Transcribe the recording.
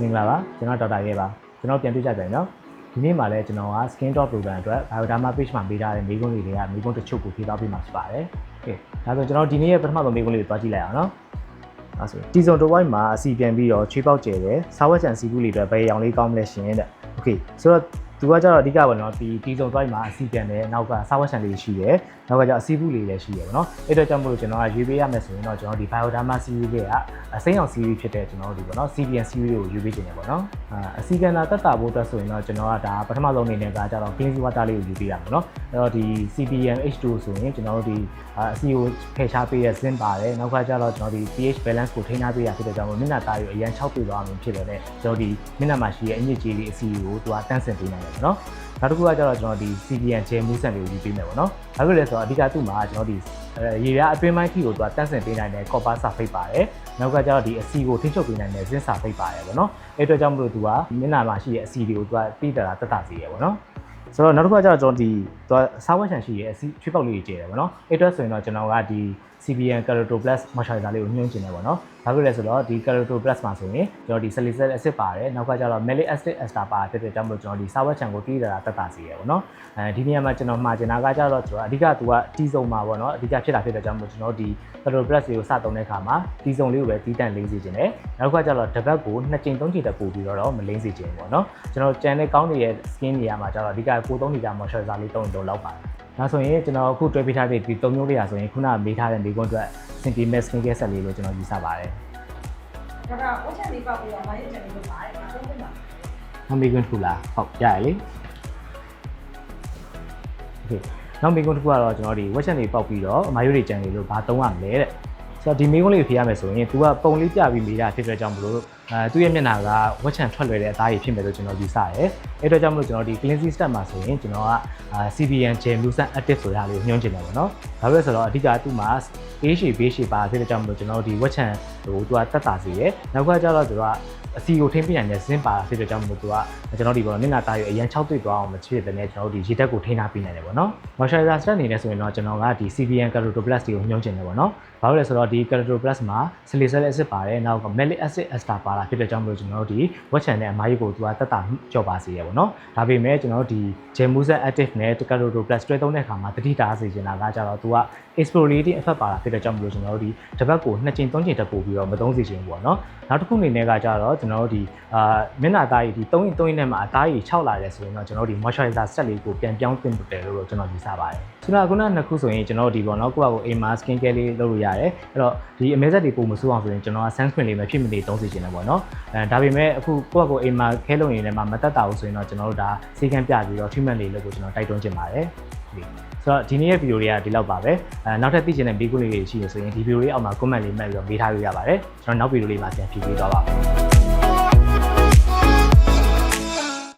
မင်္ဂလာပါကျွန်တော်ဒေါက်တာရဲပါကျွန်တော်ပြန်တွေ့ကြပြန်နော်ဒီနေ့မှာလည်းကျွန်တော်က skin top program အတွက် bioderma page မှာပေးထားတဲ့မိကုန်းလေးတွေကမိကုန်းတချို့ကိုဖြေသွားပေးမှာဖြစ်ပါတယ်โอเคဒါဆိုကျွန်တော်ဒီနေ့ရဲ့ပထမဆုံးမိကုန်းလေးကိုတွားကြည့်လိုက်အောင်နော်ဒါဆိုတီဇွန်တစ်ဝိုက်မှာအစီပြန်ပြီးတော့ချွေးပေါက်ကျဲတယ်စားဝက်ချန်စီဘူးလေးတွေဘယ်ရောင်လေးကောင်းမလဲရှင်တဲ့โอเคဆိုတော့သူကကြတော့အဓိကပေါ့နော်ဒီတီဇွန်တစ်ဝိုက်မှာအစီပြန်တယ်နောက်ကစားဝက်ချန်လေးရှိတယ်နောက်ကကျအစီဘူးလေးလည်းရှိတယ်ပေါ့နော်အဲ့တော့ကြောင့်မို့လို့ကျွန်တော်ကရွေးပေးရမယ်ဆိုရင်တော့ကျွန်တော်ဒီ bioderma series တွေကအစိမ်းအောင် series ဖြစ်တဲ့ကျွန်တော်တို့ဒီပေါ့နော် CBN series ကိုရွေးပေးခြင်းတယ်ပေါ့နော်အစီကန်တာတက်တာဖို့အတွက်ဆိုရင်တော့ကျွန်တော်ကဒါပထမဆုံးအနေနဲ့ကကြတော့ clean water လေးကိုရွေးပေးရမယ်နော်အဲ့တော့ဒီ CBN H2 ဆိုရင်ကျွန်တော်တို့ဒီအစီကိုဖယ်ရှားပေးတဲ့ zinc ပါတယ်နောက်ကကျတော့ကျွန်တော်ဒီ pH balance ကိုထိန်းထားပေးရဖြစ်တဲ့ကြောင့်မျက်နှာသားကိုအရန်6ပြသွားအောင်ဖြစ်လို့တဲ့ကျွန်တော်ဒီမျက်နှာမှာရှိတဲ့အညစ်အကြေးလေးအစီကိုသူကတန့်စင်ပေးနိုင်တယ်ပေါ့နော်နောက်တစ်ခုကကျတော့ကျွန်တော်ဒီ CBN gel mousse တွေကိုယူပေးမယ်ပေါ့နော်ဘာဖြစ်လဲဆိုတော့အဓိကသူ့မှာကျွန်တော်ဒီရေပြားအတွင်းပိုင်းထိကိုသူကတန့်စင်ပေးနိုင်တဲ့ copper sulfate ပါတယ်နောက်ကကျတော့ဒီအစီကိုထိချုပ်ပေးနိုင်တဲ့ zinc sulfate ပါတယ်ပေါ့နော်အဲ့အတွက်ကြောင့်မလို့သူကမျက်နှာမှာရှိတဲ့အစီတွေကိုသူကတိတတာတက်တာစေရပေါ့နော်ဆိုတော့နောက်တစ်ခုကကျတော့ကျွန်တော်ဒီသူကစားဝက်ချန်ရှိရဲ့အစီချွေးပေါက်လေးကြီးကျဲတယ်ပေါ့နော်အဲ့အတွက်ဆိုရင်တော့ကျွန်တော်ကဒီ CBN Kerato Plus moisturizer လေးကိုညွှန်းကျင်တယ်ပေါ့နော်။ဘာဖြစ်လဲဆိုတော့ဒီ Kerato Plus မှာဆိုရင်ကျွန်တော်ဒီ salicylic acid ပါတယ်နောက်ကကျတော့ malic acid ester ပါဖြစ်တဲ့ကြောင့်မလို့ကျွန်တော်ဒီစားဝက်ချန်ကိုတီးတာတက်တာစီရယ်ပေါ့နော်။ဒီနေရာမှာကျွန်တော်မှာကျင်တာကကျတော့ကျွန်တော်အဓိကသူကတီးစုံမှာပေါ့နော်အဓိကဖြစ်တာဖြစ်တဲ့ကြောင့်မလို့ကျွန်တော်ဒီ Kerato Plus ကိုစသုံးတဲ့အခါမှာတီးစုံလေးကိုပဲတီးတန့်လေးစေခြင်းတယ်။နောက်ကကျတော့တစ်ပတ်ကို2ကြိမ်3ကြိမ်တက်ပို့ပြီးတော့မလင်းစေခြင်းပေါ့နော်။ကျွန်တော်ကျန်တဲ့ကောင်းနေတဲ့ skin နေရာမှာကျတော့အဓိကကိုသုံးနေကြ moisturizer လေးသုံးတော့လောက်ပါတယ်။ဒါဆိုရင်ကျွန်တော်အခုတွဲပေးထားတဲ့ဒီ3မျိုးလေးရာဆိုရင်ခုနမေးထားတဲ့မိကွန်းအတွက် Sentimet skincare set လေးလို့ကျွန်တော်ယူဆပါတယ်။ဒါကဝက်ချက်လေးပေါက်ပြီးတော့မလေးချက်လေးလုပ်ပါတယ်။ဒါသုံးလို့ပါ။နောက်မိကွန်းတစ်ခုလား။ဟုတ်ရရလေ။ Okay နောက်မိကွန်းတစ်ခုကတော့ကျွန်တော်ဒီဝက်ချက်လေးပေါက်ပြီးတော့အမာယိုတွေကြံလေးလို့ဘာသုံးရမလဲတဲ့။ဆိုတော့ဒီမိကွန်းလေးကိုဖြေရမယ်ဆိုရင် तू ကပုံလေးပြပြီးမေးတာဖြစ်တဲ့ကြောင့်မလို့သူ့ရဲ့မျက်နှာကဝက်ချန်ထွက်လွယ်တဲ့အသားရည်ဖြစ်မယ်လို့ကျွန်တော်ယူဆတယ်။အဲ့တော့ကြောင့်မလို့ကျွန်တော်ဒီ cleansing step မှာဆိုရင်ကျွန်တော်ကCBN gel mousse active ဆိုတာလေးကိုညွှန်းချင်တယ်ပေါ့နော်။ဘာလို့လဲဆိုတော့အဓိကသူ့မှာ A shape B shape ပါဖြစ်တဲ့ကြောင့်မလို့ကျွန်တော်ဒီဝက်ချန်ဟိုသူကတက်တာစီရယ်။နောက်ကကျတော့သူကအစီကိုထိမ့်ပြနိုင်တဲ့ zinc ပါဖြစ်တဲ့ကြောင့်မလို့သူကကျွန်တော်ဒီပေါ်မျက်နှာသားရည်အရန်6တွေ့သွားအောင်မချစ်တဲ့နဲ့ကျွန်တော်တို့ဒီရေတက်ကိုထိန်းထားပေးနိုင်တယ်ပေါ့နော်။ moisturizer step အနေနဲ့ဆိုရင်တော့ကျွန်တော်ကဒီ CBN Kerato Plus ကိုညွှန်းချင်တယ်ပေါ့နော်။ဘာလို့လဲဆိုတော့ဒီ Kerato Plus မှာ salicylic acid ပါတယ်နောက်က malic acid ester ပါတာဖြစ်တဲ့ကြောင့်မလို့ကျွန်တော်တို့ဒီဝက်ချန်နဲ့အမားကြီးကိုသူကတက်တာကြော့ပါစေရပေါ့နော်။ဒါပေမဲ့ကျွန်တော်တို့ဒီ gel mousse active နဲ့ Kerato Plus တွဲသုံးတဲ့အခါမှာတတိတာစေချင်တာကကြတော့သူက exfoliating effect ပါတာဖြစ်တဲ့ကြောင့်မလို့ကျွန်တော်တို့ဒီတစ်ပတ်ကို2ကြိမ်3ကြိမ်တက်ပို့ပြီးတော့မသုံးစေချင်ဘူးပေါ့နော်။နောက်တစ်ခုအနေနဲ့ကကြတော့ကျွန်တော်တို့ဒီမျက်နှာသားရည်ဒီ3ရင်3ရင်နဲ့မှာအသားရည်6လာတယ်ဆိုရင်တော့ကျွန်တော်တို့ဒီ moisturizer set လေးကိုပြန်ပြောင်းသင့်တယ်လို့ကျွန်တော်ယူဆပါတယ်။ဆိုတော့ခုနနှစ်ခုဆိုရင်ကျွန်တော်တို့ဒီပေါ့နော်ကိုယ့်ဘာကိုအိမ်မှာ skin care လေးလုပ်လို့ရတယ်။အဲ့တော့ဒီအမဲဆက်တွေပုံမဆိုးအောင်ဆိုရင်ကျွန်တော်က sunscreen လေးပဲဖြစ်မနေသုံးစေချင်တယ်ပေါ့နော်။ဒါပေမဲ့အခုကိုယ့်ဘာကိုအိမ်မှာခဲလုပ်နေတယ်မှာမတက်တာဘူးဆိုရင်တော့ကျွန်တော်တို့ဒါစေကန်းပြပြီးတော့ treatment လေးလုပ်ဖို့ကျွန်တော်တိုက်တွန်းချင်ပါတယ်။ဆိုတော့ဒီနေ့ရဲ့ဗီဒီယိုလေးကဒီလောက်ပါပဲနောက်ထပ်သိချင်တဲ့မေးခွန်းလေးတွေရှိရဆိုရင်ဒီဗီဒီယိုလေးအောက်မှာ comment လေးမှတ်ပြီးတော့မေးထားလို့ရပါတယ်ကျွန်တော်နောက်ဗီဒီယိုလေးမှာပြန်ဖြေပေးသွားပါမယ်